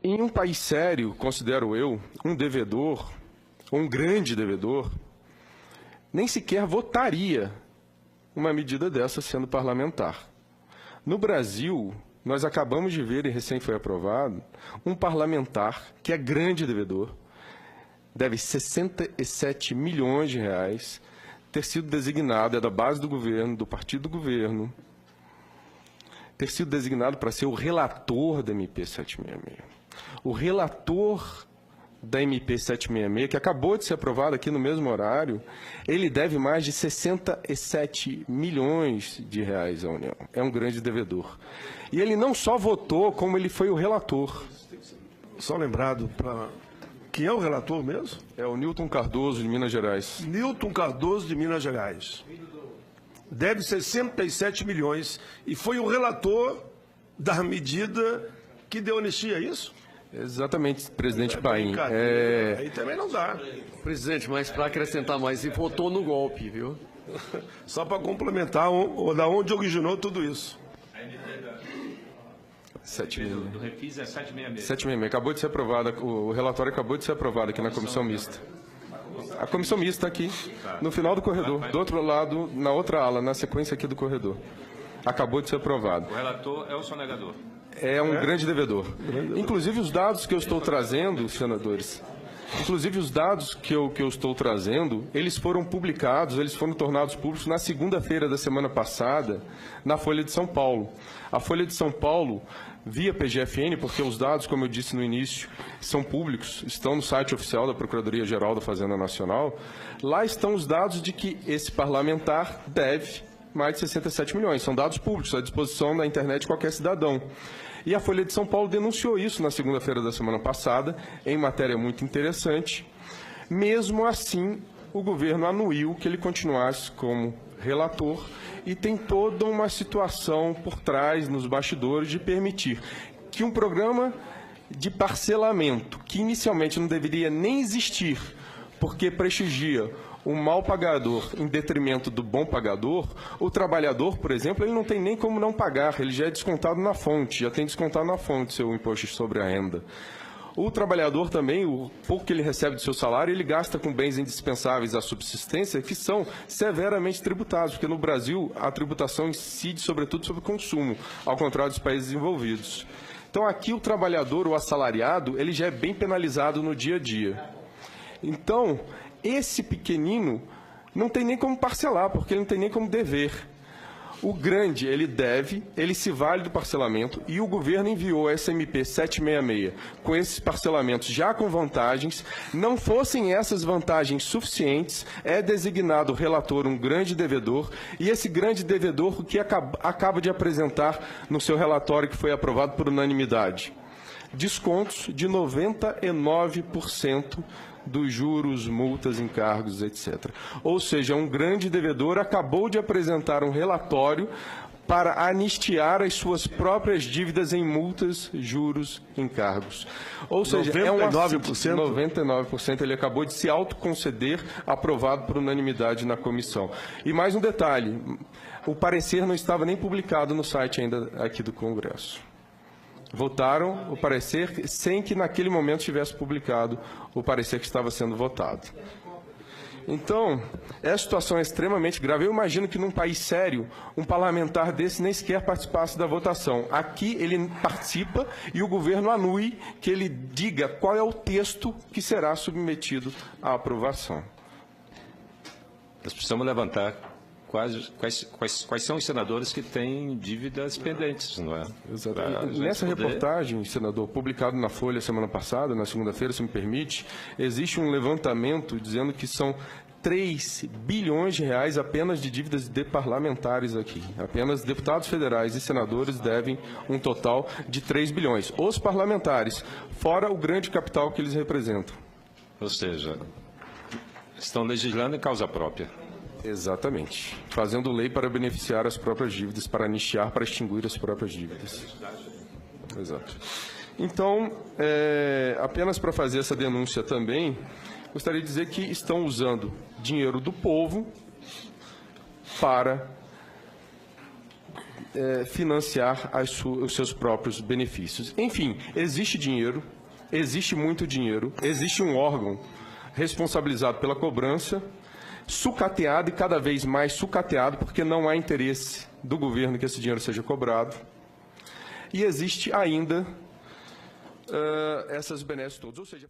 Em um país sério, considero eu, um devedor, ou um grande devedor, nem sequer votaria uma medida dessa sendo parlamentar. No Brasil, nós acabamos de ver, e recém foi aprovado, um parlamentar que é grande devedor, deve 67 milhões de reais, ter sido designado, é da base do governo, do partido do governo, ter sido designado para ser o relator da MP 766. O relator da MP 766, que acabou de ser aprovado aqui no mesmo horário, ele deve mais de 67 milhões de reais à União. É um grande devedor. E ele não só votou, como ele foi o relator. Só lembrado para... Quem é o relator mesmo? É o Newton Cardoso, de Minas Gerais. Newton Cardoso, de Minas Gerais. Deve 67 milhões e foi o relator da medida que deu anistia, é isso? Exatamente, presidente Paim. Aí também não dá. Presidente, mas para acrescentar mais, ele votou no golpe, viu? Só para complementar, da onde originou tudo isso. 766. Do Refis é 766. 766. Acabou de ser aprovada, o relatório acabou de ser aprovado aqui na comissão mista. A comissão mista aqui, no final do corredor, do outro lado, na outra ala, na sequência aqui do corredor. Acabou de ser aprovado. O relator é o sonegador. É um grande devedor. Inclusive, os dados que eu estou trazendo, senadores, eles foram publicados, eles foram tornados públicos na segunda-feira da semana passada, na Folha de São Paulo. A Folha de São Paulo, via PGFN, porque os dados, como eu disse no início, são públicos, estão no site oficial da Procuradoria-Geral da Fazenda Nacional, lá estão os dados de que esse parlamentar deve mais de 67 milhões. São dados públicos, à disposição da internet de qualquer cidadão. E a Folha de São Paulo denunciou isso na segunda-feira da semana passada, em matéria muito interessante. Mesmo assim, o governo anuiu que ele continuasse como relator e tem toda uma situação por trás, nos bastidores, de permitir que um programa de parcelamento, que inicialmente não deveria nem existir, porque prestigia o mal pagador em detrimento do bom pagador, o trabalhador, por exemplo, ele não tem nem como não pagar, ele já é descontado na fonte, já tem descontado na fonte seu imposto sobre a renda. O trabalhador também, o pouco que ele recebe do seu salário, ele gasta com bens indispensáveis à subsistência, que são severamente tributados, porque no Brasil a tributação incide sobretudo sobre o consumo, ao contrário dos países desenvolvidos. Então aqui o trabalhador, o assalariado, ele já é bem penalizado no dia a dia. Então, esse pequenino não tem nem como parcelar, porque ele não tem nem como dever. O grande, ele deve, ele se vale do parcelamento, e o governo enviou essa MP 766 com esses parcelamentos já com vantagens. Não fossem essas vantagens suficientes, é designado o relator um grande devedor, e esse grande devedor, o que acaba de apresentar no seu relatório que foi aprovado por unanimidade? Descontos de 99% dos juros, multas, encargos, etc. Ou seja, um grande devedor acabou de apresentar um relatório para anistiar as suas próprias dívidas em multas, juros, encargos. Ou seja, 99%? 99% ele acabou de se autoconceder, aprovado por unanimidade na comissão. E mais um detalhe, o parecer não estava nem publicado no site ainda aqui do Congresso. Votaram o parecer sem que naquele momento tivesse publicado o parecer que estava sendo votado. Então, essa situação é extremamente grave. Eu imagino que num país sério, um parlamentar desse nem sequer participasse da votação. Aqui ele participa e o governo anui que ele diga qual é o texto que será submetido à aprovação. Nós precisamos levantar quais são os senadores que têm dívidas pendentes, não é? Exatamente. Nessa reportagem, senador, publicado na Folha semana passada, na segunda-feira, se me permite, existe um levantamento dizendo que são 3 bilhões de reais apenas de dívidas de parlamentares aqui. Apenas deputados federais e senadores devem um total de 3 bilhões. Os parlamentares, fora o grande capital que eles representam. Ou seja, estão legislando em causa própria. Exatamente. Fazendo lei para beneficiar as próprias dívidas, para anistiar, para extinguir as próprias dívidas. Exato. Então, apenas para fazer essa denúncia também, gostaria de dizer que estão usando dinheiro do povo para financiar os seus próprios benefícios. Enfim, existe dinheiro, existe muito dinheiro, existe um órgão responsabilizado pela cobrança, sucateado e cada vez mais sucateado, porque não há interesse do governo que esse dinheiro seja cobrado. E existe ainda essas benesses todas, ou seja...